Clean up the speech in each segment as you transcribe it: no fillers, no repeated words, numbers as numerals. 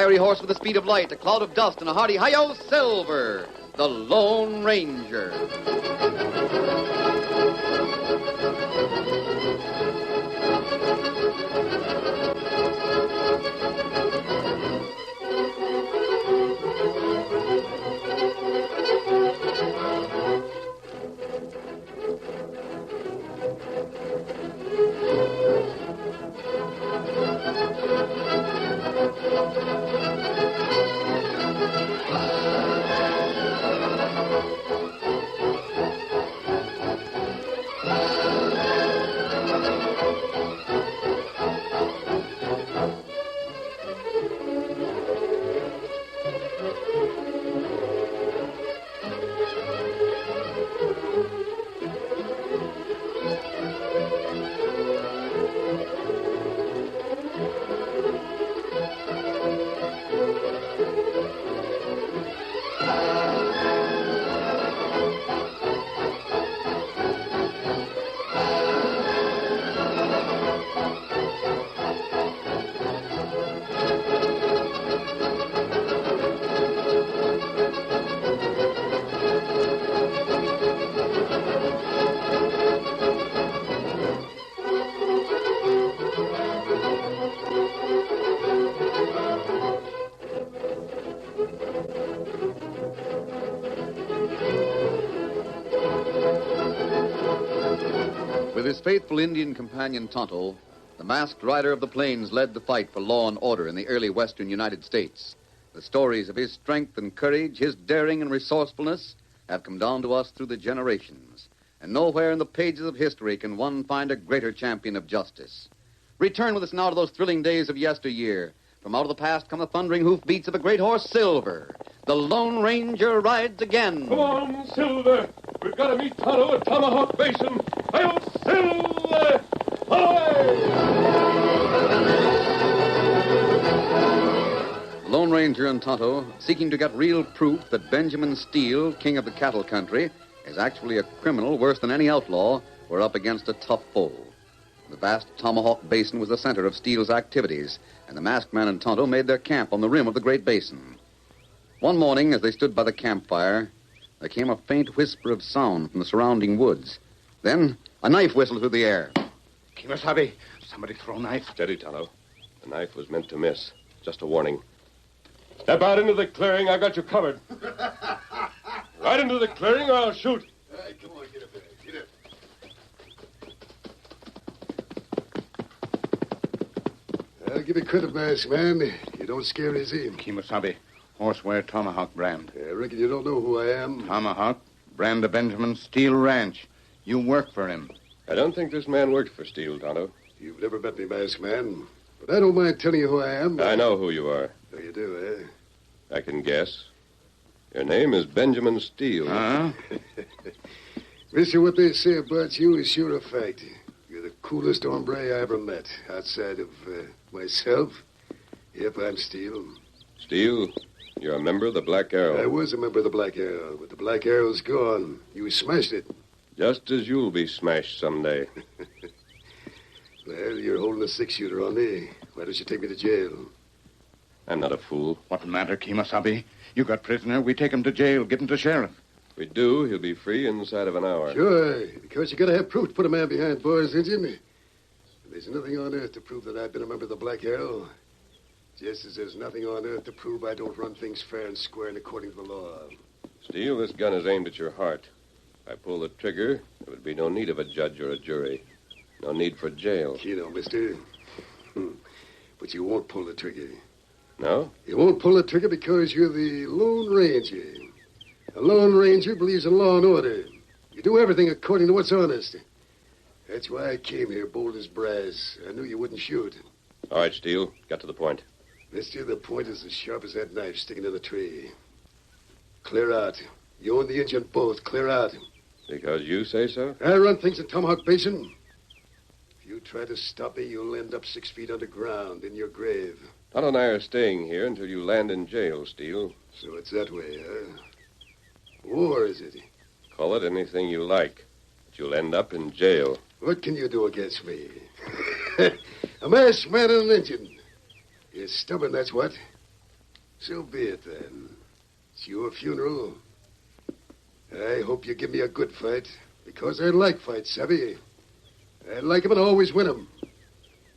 fiery horse with the speed of light, a cloud of dust, and a hearty hi-yo, Silver, the Lone Ranger. With his faithful Indian companion Tonto, the masked rider of the plains led the fight for law and order in the early western United States. The stories of his strength and courage, his daring and resourcefulness, have come down to us through the generations. And nowhere in the pages of history can one find a greater champion of justice. Return with us now to those thrilling days of yesteryear. From out of the past come the thundering hoofbeats of a great horse, Silver. The Lone Ranger rides again. Come on, Silver. We've got to meet Tonto at Tomahawk Basin. Hi-yo, Silver! Away! Lone Ranger and Tonto, seeking to get real proof that Benjamin Steele, king of the cattle country, is actually a criminal worse than any outlaw, were up against a tough foe. The vast Tomahawk Basin was the center of Steele's activities, and the masked man and Tonto made their camp on the rim of the great basin. One morning, as they stood by the campfire, there came a faint whisper of sound from the surrounding woods. Then, a knife whistled through the air. Kimasabi, somebody throw a knife. Steady, Tonto. The knife was meant to miss. Just a warning. Step out into the clearing. I got you covered. Right into the clearing or I'll shoot. All right, come on, get up there. Get up. I'll give you credit, masked man. You don't scare easy. Kimasabi, Horsewear Tomahawk brand. I reckon you don't know who I am. Tomahawk, brand of Benjamin Steele Ranch. You work for him. I don't think this man worked for Steele, Tonto. You've never met me, masked man. But I don't mind telling you who I am. I know who you are. Oh, you do, eh? I can guess. Your name is Benjamin Steele. Huh? Mister, what they say about you is sure a fact. You're the coolest hombre I ever met, outside of myself. Yep, I'm Steele. Steele, you're a member of the Black Arrow. I was a member of the Black Arrow, but the Black Arrow's gone. You smashed it. Just as you'll be smashed someday. Well, you're holding a six-shooter on me. Why don't you take me to jail? I'm not a fool. What matter, Kimasabi? You got prisoner. We take him to jail. Give him to sheriff. If we do, he'll be free inside of an hour. Sure, because you got to have proof to put a man behind bars, ain't you? There's nothing on earth to prove that I've been a member of the Black Arrow. Just as there's nothing on earth to prove I don't run things fair and square and according to the law. Steele, this gun is aimed at your heart. If I pull the trigger, there would be no need of a judge or a jury. No need for jail. You know, mister. But you won't pull the trigger. No? You won't pull the trigger because you're the Lone Ranger. A Lone Ranger believes in law and order. You do everything according to what's honest. That's why I came here bold as brass. I knew you wouldn't shoot. All right, Steele. Got to the point. Mister, the point is as sharp as that knife sticking in the tree. Clear out. You and the Indian both. Clear out. Because you say so? I run things in Tomahawk Basin. If you try to stop me, you'll end up 6 feet underground in your grave. Tonto and I are staying here until you land in jail, Steele. So it's that way, huh? War, is it? Call it anything you like, but you'll end up in jail. What can you do against me? A masked man and an Indian. You're stubborn, that's what. So be it, then. It's your funeral. I hope you give me a good fight, because I like fights, savvy. I like 'em and always win 'em.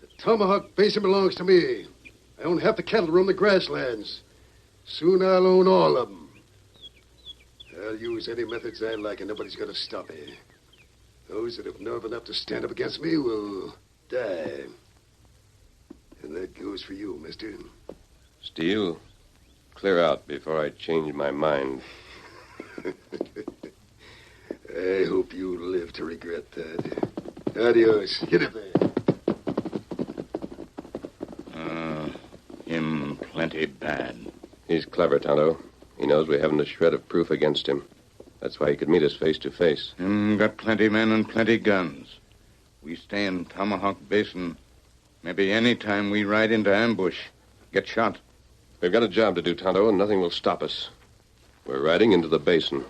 The Tomahawk Basin belongs to me. I own half the cattle roam the grasslands. Soon I'll own all of 'em. I'll use any methods I like, and nobody's going to stop me. Those that have nerve enough to stand up against me will die. And that goes for you, mister. Steele, clear out before I change my mind. I hope you live to regret that. Adios. Hit it there. Him plenty bad. He's clever, Tonto. He knows we haven't a shred of proof against him. That's why he could meet us face to face. Him got plenty men and plenty guns. We stay in Tomahawk Basin. Maybe any time we ride into ambush, get shot. We've got a job to do, Tonto, and nothing will stop us. We're riding into the basin.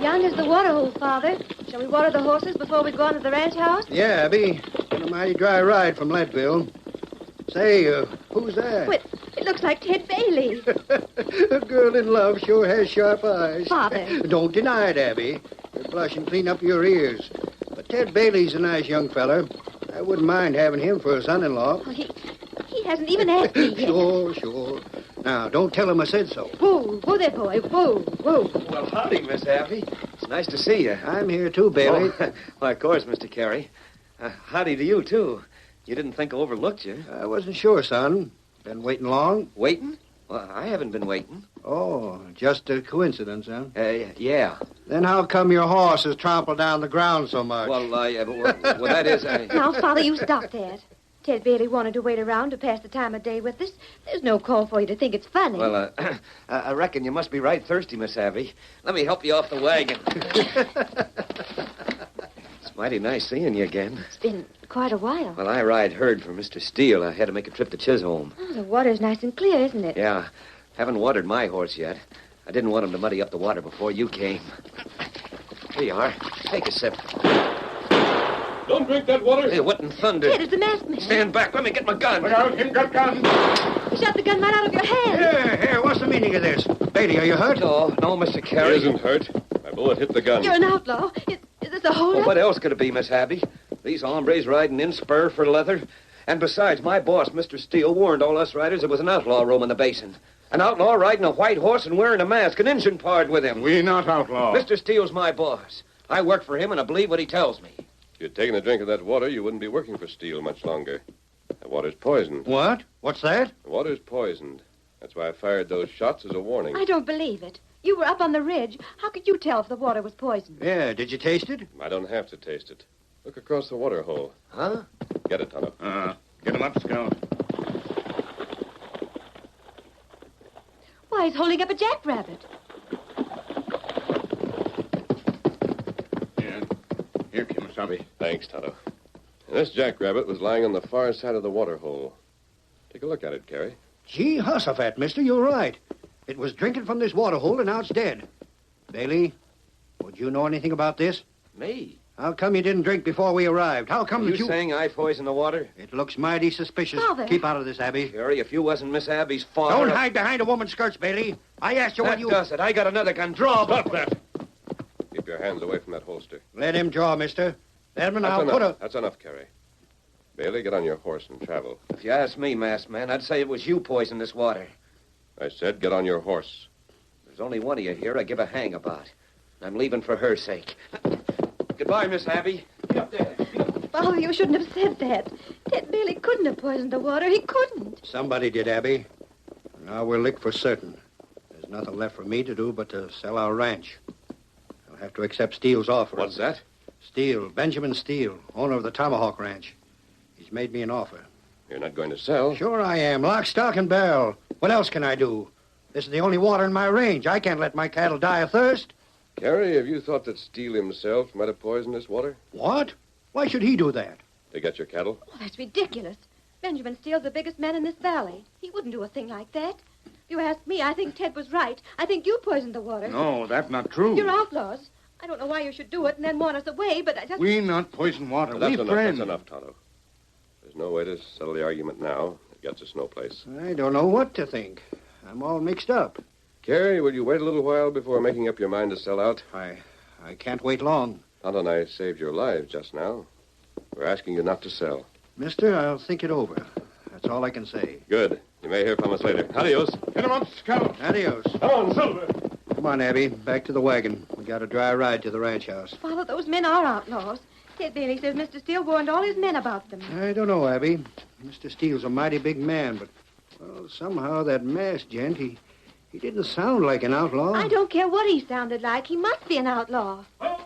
Yonder's the water hole, Father. Shall we water the horses before we go on to the ranch house? Yeah, Abby. Been a mighty dry ride from Leadville. Say, who's that? Well, it looks like Ted Bailey. A girl in love sure has sharp eyes. Father. Don't deny it, Abby. You're blushing clean up your ears. But Ted Bailey's a nice young feller. I wouldn't mind having him for a son-in-law. Oh, he hasn't even asked me yet. Sure. Now, don't tell him I said so. Whoa there, boy. Whoa. Well, howdy, Miss Abby. It's nice to see you. I'm here too, Bailey. Why, of course, Mr. Carey. Howdy to you, too. You didn't think I overlooked you. I wasn't sure, son. Been waiting long? Waiting? Well, I haven't been waiting. Oh, just a coincidence, huh? Yeah. Then how come your horse has trampled down the ground so much? Well, that is... Now, Father, you stop that. Ted Bailey wanted to wait around to pass the time of day with us. There's no call for you to think it's funny. Well, I reckon you must be right thirsty, Miss Abby. Let me help you off the wagon. It's mighty nice seeing you again. It's been quite a while. Well, I ride herd for Mr. Steele. I had to make a trip to Chisholm. Oh, the water's nice and clear, isn't it? Yeah. Haven't watered my horse yet. I didn't want him to muddy up the water before you came. Here you are. Take a sip. Don't drink that water. Hey, what in thunder? Ted, it's the masked man. Stand back. Let me get my gun. Look out, him got gun. He shot the gun right out of your hand. Here, what's the meaning of this? Bailey, are you hurt? No, Mr. He Carey. isn't hurt. My bullet hit the gun. You're an outlaw. Is this a hold-up? Well, what else could it be, Miss Abby? These hombres riding in spur for leather. And besides, my boss, Mr. Steele, warned all us riders it was an outlaw roaming the basin. An outlaw riding a white horse and wearing a mask, an Injun pard with him. We not outlaw. Mr. Steele's my boss. I work for him, and I believe what he tells me. If you'd taken a drink of that water, you wouldn't be working for Steele much longer. That water's poisoned. What? What's that? The water's poisoned. That's why I fired those shots as a warning. I don't believe it. You were up on the ridge. How could you tell if the water was poisoned? Yeah, did you taste it? I don't have to taste it. Look across the water hole. Huh? Get it, Tonto. Get him up, Scout. Why, he's holding up a jackrabbit. Here, Kimasabi. Thanks, Tonto. And this jackrabbit was lying on the far side of the water hole. Take a look at it, Carey. Gee, Hussafat, mister, you're right. It was drinking from this water hole, and now it's dead. Bailey, would you know anything about this? Me? How come you didn't drink before we arrived? How come You saying I poisoned the water? It looks mighty suspicious. Father. Keep out of this, Abby. Carey, if you wasn't Miss Abby's father... Don't hide behind a woman's skirts, Bailey. I asked you That what you... does it. I got another gun. Draw. Stop that! Keep your hands away from that holster. Let him draw, mister. Let him and That's I'll enough. put a... That's enough, Carey. Bailey, get on your horse and travel. If you ask me, masked man, I'd say it was you poisoned this water. I said get on your horse. There's only one of you here I give a hang about. I'm leaving for her sake. Goodbye, Miss Abby. Get up there. Father, you shouldn't have said that. Ted Bailey couldn't have poisoned the water. He couldn't. Somebody did, Abby. Now we're licked for certain. There's nothing left for me to do but to sell our ranch. I'll have to accept Steele's offer. What's that? Steele, Benjamin Steele, owner of the Tomahawk Ranch. He's made me an offer. You're not going to sell. Sure I am. Lock, stock, and barrel. What else can I do? This is the only water in my range. I can't let my cattle die of thirst. Carey, have you thought that Steele himself might have poisoned this water? What? Why should he do that? To get your cattle? Oh, that's ridiculous. Benjamin Steele's the biggest man in this valley. He wouldn't do a thing like that. If you ask me, I think Ted was right. I think you poisoned the water. No, that's not true. You're outlaws. I don't know why you should do it and then want us away, but I just... We not poison water. That's We enough. friends. That's enough, Tonto. There's no way to settle the argument now. It gets us no place. I don't know what to think. I'm all mixed up. Carrie, will you wait a little while before making up your mind to sell out? I can't wait long. Tonto and I saved your lives just now. We're asking you not to sell. Mister, I'll think it over. That's all I can say. Good. You may hear from us later. Adios. Get him up, Scout. Adios. Come on, Silver. Come on, Abby. Back to the wagon. We got a dry ride to the ranch house. Father, those men are outlaws. Ted Bailey says Mr. Steele warned all his men about them. I don't know, Abby. Mr. Steele's a mighty big man, but, well, somehow that masked gent, he didn't sound like an outlaw. I don't care what he sounded like. He must be an outlaw. And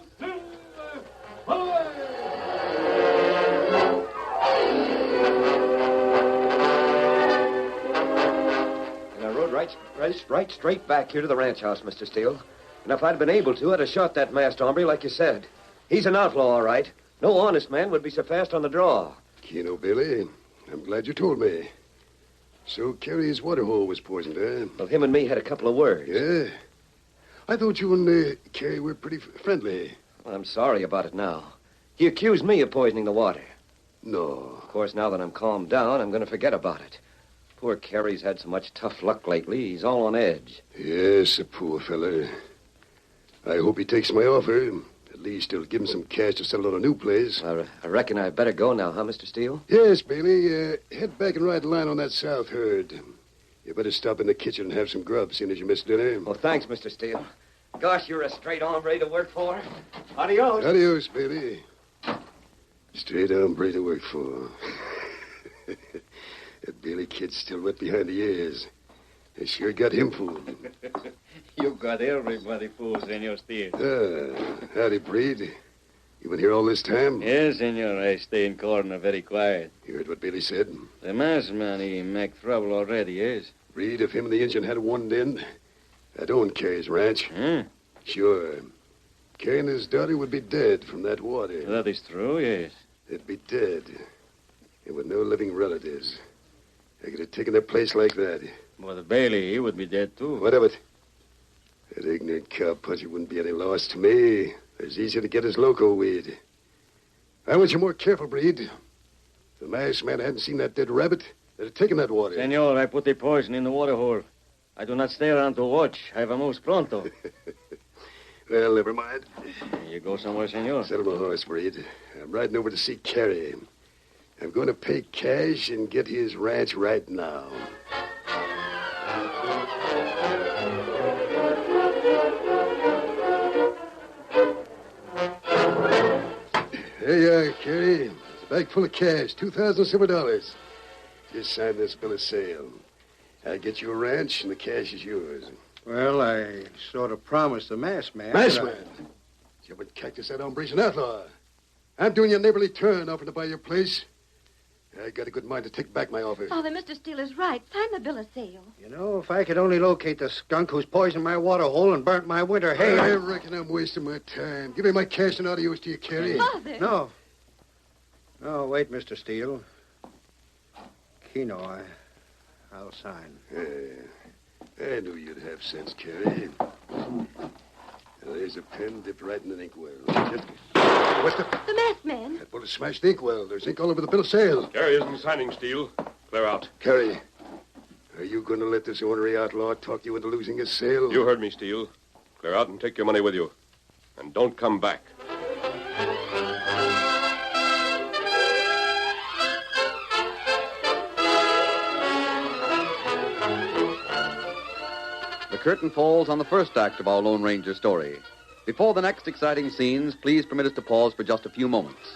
I rode right straight back here to the ranch house, Mr. Steele. And if I'd been able to, I'd have shot that masked hombre like you said. He's an outlaw, all right. No honest man would be so fast on the draw. Keno, Billy, I'm glad you told me. So Carrie's water hole was poisoned, eh? Well, him and me had a couple of words. Yeah. I thought you and Carrie were pretty friendly. Well, I'm sorry about it now. He accused me of poisoning the water. No. Of course, now that I'm calmed down, I'm going to forget about it. Poor Carrie's had so much tough luck lately, he's all on edge. Yes, a poor fella. I hope he takes my offer. At least it'll give him some cash to settle on a new place. I reckon I'd better go now, huh, Mr. Steele? Yes, Bailey. Head back and ride the line on that south herd. You better stop in the kitchen and have some grub, seeing as you missed dinner. Well, thanks, Mr. Steele. Gosh, you're a straight hombre to work for. Adios. Adios, baby. Straight hombre to work for. That Bailey kid's still wet behind the ears. They sure got him fooled. You got everybody fooled, Senor Steele. Howdy, Breed. You been here all this time? Yes, senor. I stay in corner very quiet. You heard what Bailey said? The masked man, he make trouble already, yes? Breed, if him and the Injun had one in, I'd own Carrie's ranch. Hmm? Sure. Carrie and his daughter would be dead from that water. That is true, yes. They'd be dead. And with no living relatives. I could have taken their place like that. But Bailey, he would be dead, too. What of it? That ignorant cowpuncher wouldn't be any loss to me. It's easier to get his loco weed. I want you more careful, Breed. If the masked man hadn't seen that dead rabbit, they'd have taken that water. Senor, I put the poison in the water hole. I do not stay around to watch. I vamos pronto. Well, never mind. You go somewhere, senor? Settle my horse, Breed. I'm riding over to see Carrie. I'm going to pay cash and get his ranch right now. Here you are, Carrie. It's a bag full of cash, $2,000 silver dollars. Just sign this bill of sale. I'll get you a ranch, and the cash is yours. Well, I sort of promised the masked man. Masked man? Jumping cactus, that hombre's an outlaw. I'm doing you a neighborly turn, offering to buy your place. I got a good mind to take back my offer. Father, Mr. Steele is right. Sign the bill of sale. You know, if I could only locate the skunk who's poisoned my water hole and burnt my winter hay. I reckon I'm wasting my time. Give me my cash and adios to you, Carrie. Father. No. No, wait, Mr. Steele. Keno, I'll sign. I knew you'd have sense, Carrie. Now, there's a pen dipped right in an inkwell. What's the... The masked man. That bullet smashed the inkwell. There's ink all over the bill of sale. Carrie isn't signing, Steele. Clear out. Carrie, are you going to let this ornery outlaw talk you into losing his sale? You heard me, Steele. Clear out and take your money with you. And don't come back. The curtain falls on the first act of our Lone Ranger story. Before the next exciting scenes, please permit us to pause for just a few moments.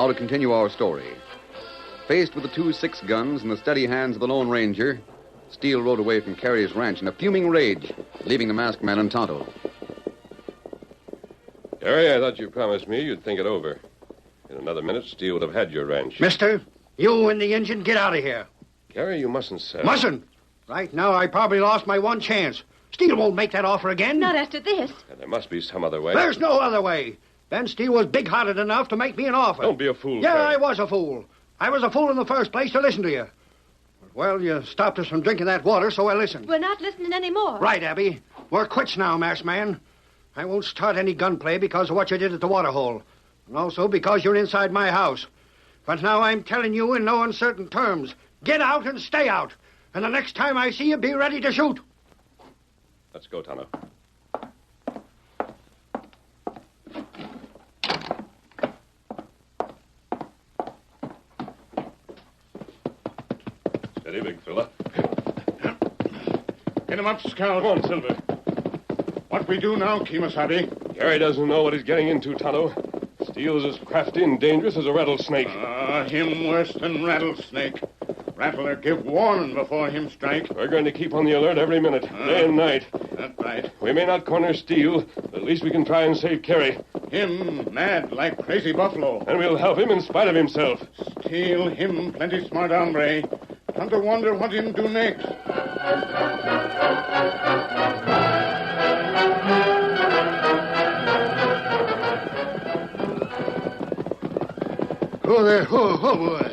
Now to continue our story. Faced with the 2 6-guns in the steady hands of the Lone Ranger, Steele rode away from Carey's ranch in a fuming rage, leaving the masked man and Tonto. Harry, I thought you promised me you'd think it over. In another minute, Steele would have had your ranch. Mister, you and the engine, get out of here. Gary, you mustn't sell. Mustn't? Right now, I probably lost my one chance. Steele won't make that offer again. Not after this. And there must be some other way. There's no other way. Ben Steele was big-hearted enough to make me an offer. Don't be a fool, Yeah, Harry. I was a fool. I was a fool in the first place to listen to you. Well, you stopped us from drinking that water, so I listened. We're not listening anymore. Right, Abby. We're quits now, masked man. I won't start any gunplay because of what you did at the water hole. And also because you're inside my house. But now I'm telling you in no uncertain terms, get out and stay out. And the next time I see you, be ready to shoot. Let's go, Tonto. Steady, big fella. Get him up, Scout. Come on, Silver. What we do now, Kemosabe? Gary doesn't know what he's getting into, Tonto. Steele's as crafty and dangerous as a rattlesnake. Him worse than rattlesnake. Rattler give warning before him strike. We're going to keep on the alert every minute, day and night. That's right. We may not corner Steele, but at least we can try and save Carey. Him mad like crazy buffalo. And we'll help him in spite of himself. Steal him plenty smart hombre. Come to wonder what him do next. Oh, there. Oh, boy.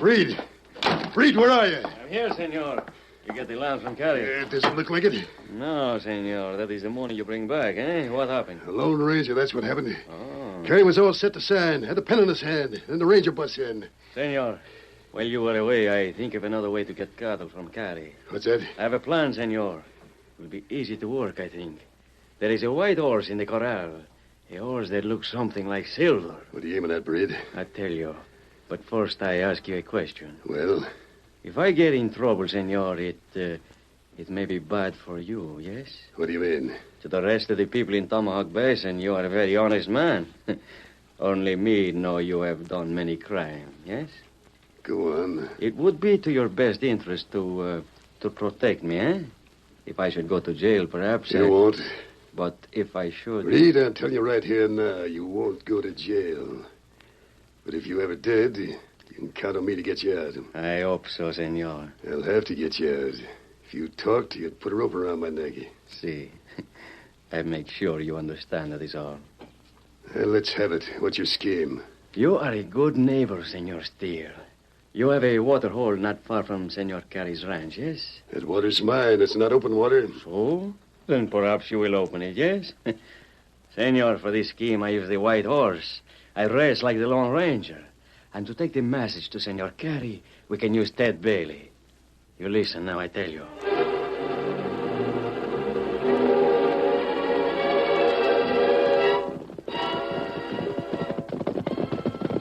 Reed, where are you? I'm here, senor. You get the alarm from Carey? It doesn't look like it. No, senor. That is the morning you bring back, eh? What happened? The Lone Ranger, that's what happened. Oh. Carey was all set to sign, had a pen in his hand, and the Ranger busts in. Senor, while you were away, I think of another way to get cattle from Carey. What's that? I have a plan, senor. It will be easy to work, I think. There is a white horse in the corral. A horse that looks something like silver. What are you aiming at, Reed? I tell you. But first, I ask you a question. Well? If I get in trouble, senor, it may be bad for you, yes? What do you mean? To the rest of the people in Tomahawk Basin, you are a very honest man. Only me know you have done many crimes, yes? Go on. It would be to your best interest to protect me, eh? If I should go to jail, perhaps. You won't. But if I should... Reed, I'll tell you right here now, you won't go to jail. But if you ever did, you can count on me to get you out. I hope so, senor. I'll have to get you out. If you talked, you'd put a rope around my neck. See, I make sure you understand that is all. Well, let's have it. What's your scheme? You are a good neighbor, Senor Steele. You have a water hole not far from Senor Carey's ranch, yes? That water's mine. It's not open water. So? Then perhaps you will open it, yes? Senor, for this scheme, I use the white horse. I race like the Lone Ranger. And to take the message to Senor Carey, we can use Ted Bailey. You listen now, I tell you.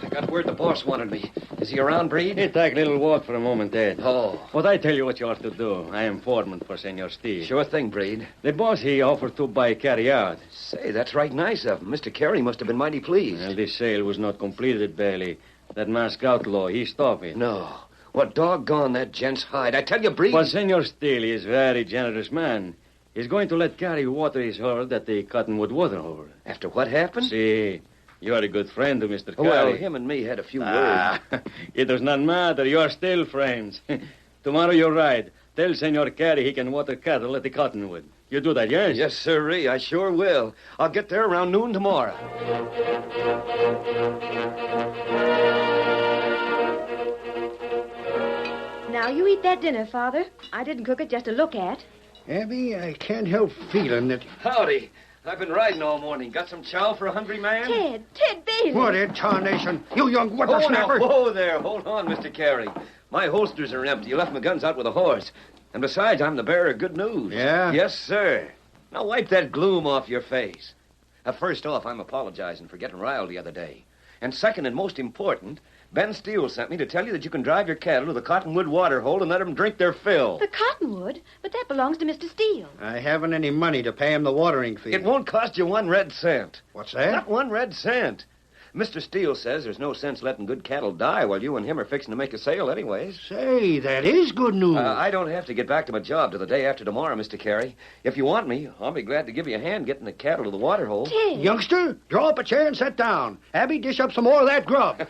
I got word the boss wanted me. Is he around, Breed? Hey, take a little walk for a moment, Ted. Oh. But I tell you what you ought to do. I am foreman for Senor Steele. Sure thing, Breed. The boss, he offered to buy Carey out. Say, that's right nice of him. Mr. Carey must have been mighty pleased. Well, this sale was not completed, Bailey. That masked outlaw, he stopped it. No. What doggone that gent's hide. I tell you, Breed... But Senor Steele is a very generous man. He's going to let Carey water his herd at the Cottonwood water hole. After what happened? See, you are a good friend to Mr. Carey. Well, him and me had a few words. It does not matter. You are still friends. Tomorrow you ride. Tell Senor Carey he can water cattle at the Cottonwood. You do that, yes? Yes, sirree, I sure will. I'll get there around noon tomorrow. Now, you eat that dinner, Father. I didn't cook it just to look at. Abby, I can't help feeling that... Howdy. I've been riding all morning. Got some chow for a hungry man? Ted Bailey. What in tarnation? You young Oh, whippersnapper. now, whoa there. Hold on, Mr. Carey. My holsters are empty. You left my guns out with a horse. And besides, I'm the bearer of good news. Yeah? Yes, sir. Now wipe that gloom off your face. First off, I'm apologizing for getting riled the other day. And second and most important, Ben Steele sent me to tell you that you can drive your cattle to the Cottonwood water hole and let them drink their fill. The cottonwood? But that belongs to Mr. Steele. I haven't any money to pay him the watering fee. It won't cost you 1 red cent. What's that? Not 1 red cent. Mr. Steele says there's no sense letting good cattle die while you and him are fixing to make a sale anyways. Say, that is good news. I don't have to get back to my job till the day after tomorrow, Mr. Carey. If you want me, I'll be glad to give you a hand getting the cattle to the water hole. Ted. Youngster, draw up a chair and sit down. Abby, dish up some more of that grub.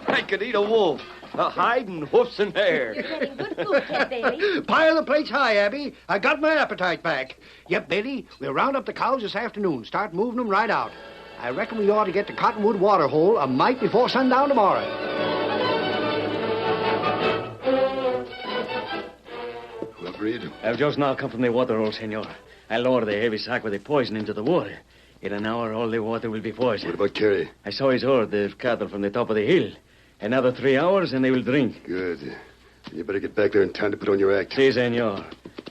I could eat a wolf. A hide and hoofs and hair. You're getting good food, Ted Bailey. Pile the plates high, Abby. I got my appetite back. Yep, Bailey, we'll round up the cows this afternoon. Start moving them right out. I reckon we ought to get to Cottonwood water hole a mite before sundown tomorrow. Well, Breed? I've just now come from the water hole, senor. I lowered the heavy sack with the poison into the water. In an hour, all the water will be poisoned. What about Carey? I saw his herd of cattle from the top of the hill. Another 3 hours, and they will drink. Good. You better get back there in time to put on your act. Si, senor.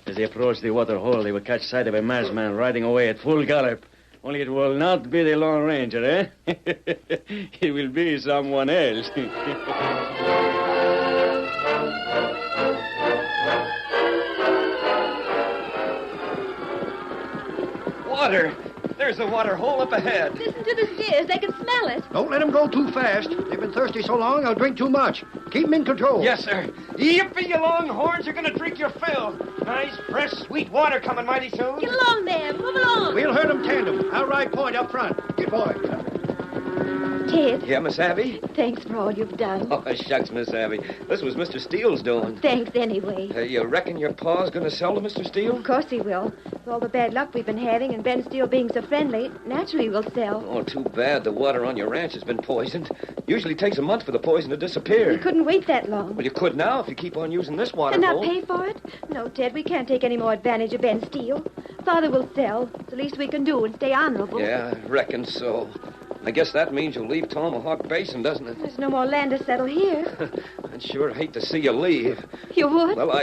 As they approach the water hole, they will catch sight of a masked man riding away at full gallop. Only it will not be the Lone Ranger, eh? It will be someone else. Water! There's the water hole up ahead. Listen to the steers. They can smell it. Don't let them go too fast. They've been thirsty so long, they'll drink too much. Keep them in control. Yes, sir. Yippee, you longhorns. You're going to drink your fill. Nice, fresh, sweet water coming mighty soon. Get along there. Move along. We'll herd them tandem. I'll ride point up front. Get boy. Ted, Yeah, Miss Abby? thanks for all you've done. Oh, shucks, Miss Abby. This was Mr. Steele's doing. Thanks anyway. You reckon your pa's going to sell to Mr. Steele? Of course he will. With all the bad luck we've been having and Ben Steele being so friendly, naturally we'll sell. Oh, too bad the water on your ranch has been poisoned. Usually takes a month for the poison to disappear. We couldn't wait that long. Well, you could now if you keep on using this water And not hole. pay for it? No, Ted, we can't take any more advantage of Ben Steele. Father will sell. It's the least we can do and stay honorable. Yeah, I reckon so. I guess that means you'll leave Tomahawk Basin, doesn't it? There's no more land to settle here. I'd sure hate to see you leave. You would? Well,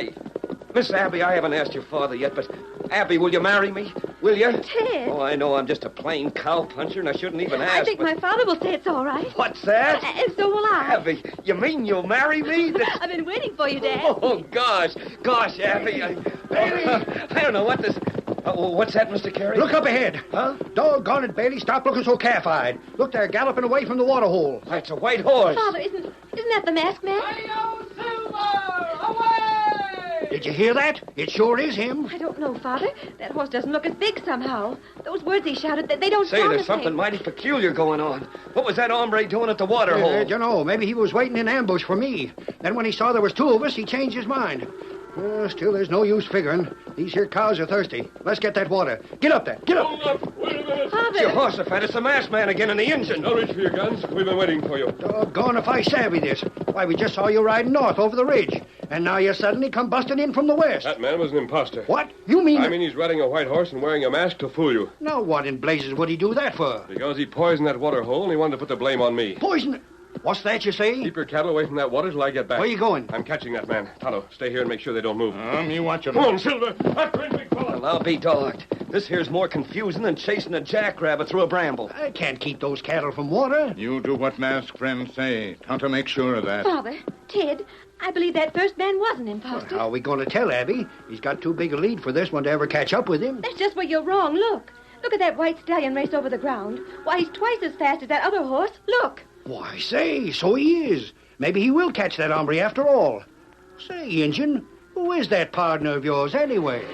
Miss Abby, I haven't asked your father yet, but Abby, will you marry me? Will you? Ted. Oh, I know I'm just a plain cowpuncher, and I shouldn't even ask. I think my father will say it's all right. What's that? And so will I. Abby, you mean you'll marry me? I've been waiting for you, Dad. Oh, gosh, Abby. I don't know what this... what's that, Mr. Carey? Look up ahead. Huh? Doggone it, Bailey. Stop looking so calf-eyed. Look, they're galloping away from the water hole. That's a white horse. Father, isn't that the masked man? Did you hear that? It sure is him. I don't know, Father. That horse doesn't look as big somehow. Those words he shouted, they don't Say, sound there's the same. something mighty peculiar going on. What was that hombre doing at the water hole? You know, maybe he was waiting in ambush for me. Then when he saw there was 2 of us, he changed his mind. Still, there's no use figuring. These here cows are thirsty. Let's get that water. Get up there. Get up. Hold up. Wait a minute. Father! Jehoshaphat, it's the masked man again in the engine. Now reach for your guns. We've been waiting for you. Doggone if I savvy this. Why, we just saw you riding north over the ridge. And now you suddenly come busting in from the west. That man was an imposter. What? You mean... I mean, he's riding a white horse and wearing a mask to fool you. Now, what in blazes would he do that for? Because he poisoned that water hole and he wanted to put the blame on me. Poison... What's that you say? Keep your cattle away from that water till I get back. Where you going? I'm catching that man. Tonto, stay here and make sure they don't move. You watch him. Come on, Silver. After him, big fella. Well, I'll be dogged. This here's more confusing than chasing a jackrabbit through a bramble. I can't keep those cattle from water. You do what masked friends say. Tonto, make sure of that. Father, Ted, I believe that first man was an imposter. How are we going to tell Abby? He's got too big a lead for this one to ever catch up with him. That's just where you're wrong. Look. Look at that white stallion race over the ground. Why, he's twice as fast as that other horse. Look. Why, say, so he is. Maybe he will catch that hombre after all. Say, Injun, who is that partner of yours anyway?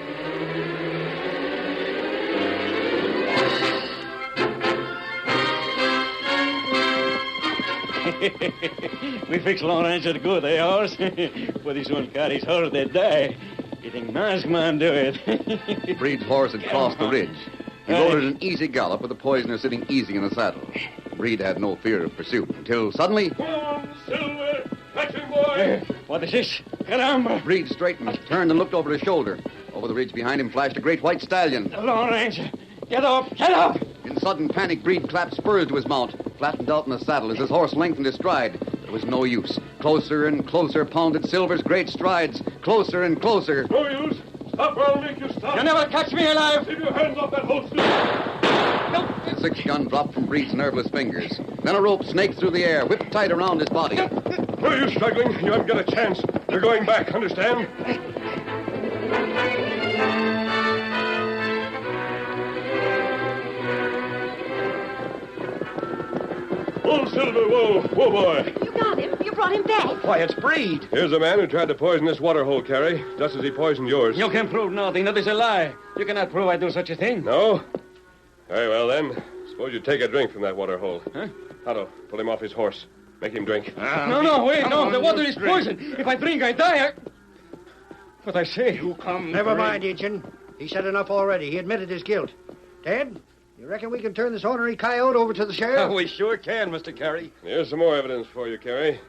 We fix Lone Ranger good, eh, horse? For this one carries her, they die. You think masked man do it? Breed's horse had crossed the ridge. He rode at an easy gallop with the poisoner sitting easy in the saddle. Breed had no fear of pursuit until suddenly... Come on, Silver. Catch him, boy. What is this? Caramba! Breed straightened, turned, and looked over his shoulder. Over the ridge behind him flashed a great white stallion. The Lone Ranger! Get up! Get up! In sudden panic, Breed clapped spurs to his mount, flattened out in the saddle as his horse lengthened his stride. But it was no use. Closer and closer pounded Silver's great strides. Closer and closer. No use. Stop or I'll make you stop. You'll never catch me alive! Keep your hands off that holster. The 6-gun dropped from Breed's nerveless fingers. Then a rope snaked through the air, whipped tight around his body. Why are you struggling? You haven't got a chance. You're going back, understand? Whoa, Silver, whoa, boy. You got him. You brought him back. Why, it's Breed. Here's a man who tried to poison this water hole, Carrie, just as he poisoned yours. You can prove nothing. That is a lie. You cannot prove I do such a thing. No? Very well, then. Suppose you take a drink from that water hole. Huh? Otto, pull him off his horse. Make him drink. No, wait, no. The water is poison. If I drink, I die. What I say? You come. Never mind, Injun. He said enough already. He admitted his guilt. Ted, you reckon we can turn this ornery coyote over to the sheriff? We sure can, Mr. Carey. Here's some more evidence for you, Carrie.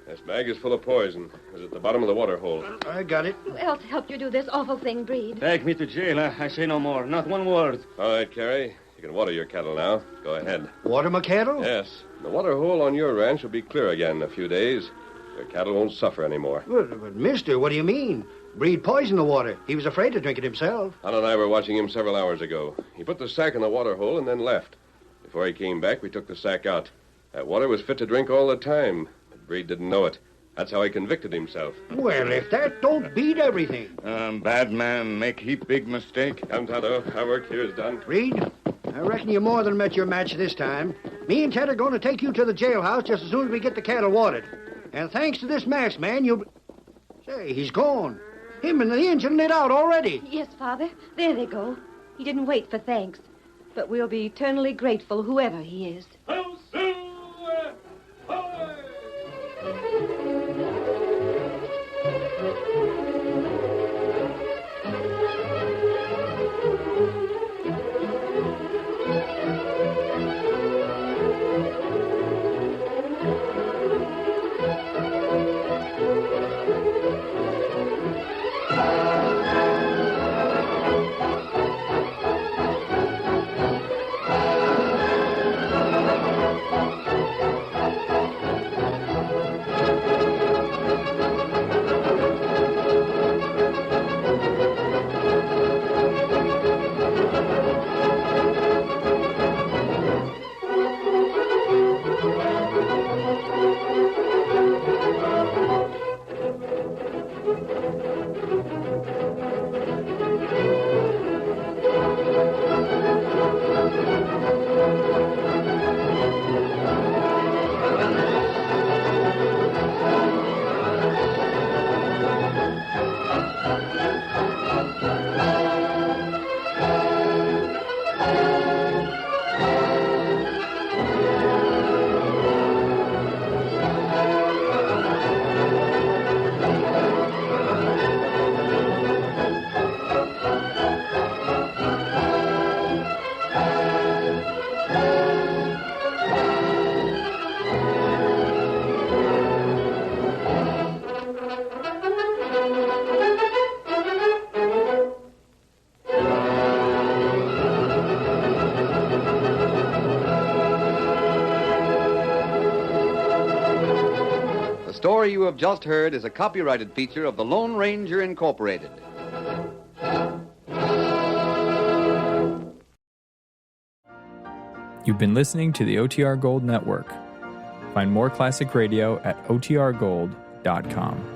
This bag is full of poison. It was at the bottom of the water hole. I got it. Who else helped you do this awful thing, Breed? Take me to jail. I say no more. Not one word. All right, Carrie. You can water your cattle now. Go ahead. Water my cattle? Yes. The water hole on your ranch will be clear again in a few days. Your cattle won't suffer anymore. But, mister, what do you mean? Breed poisoned the water. He was afraid to drink it himself. Anna and I were watching him several hours ago. He put the sack in the water hole and then left. Before he came back, we took the sack out. That water was fit to drink all the time, but Breed didn't know it. That's how he convicted himself. Well, if that don't beat everything. Bad man make heap big mistake. Come, Tonto. Our work here is done. Breed, I reckon you more than met your match this time. Me and Ted are going to take you to the jailhouse just as soon as we get the cattle watered. And thanks to this masked man, you'll... Say, he's gone. Him and the engine lit out already. Yes, Father. There they go. He didn't wait for thanks. But we'll be eternally grateful, whoever he is. The story you have just heard is a copyrighted feature of the Lone Ranger Incorporated. You've been listening to the OTR Gold Network. Find more classic radio at otrgold.com.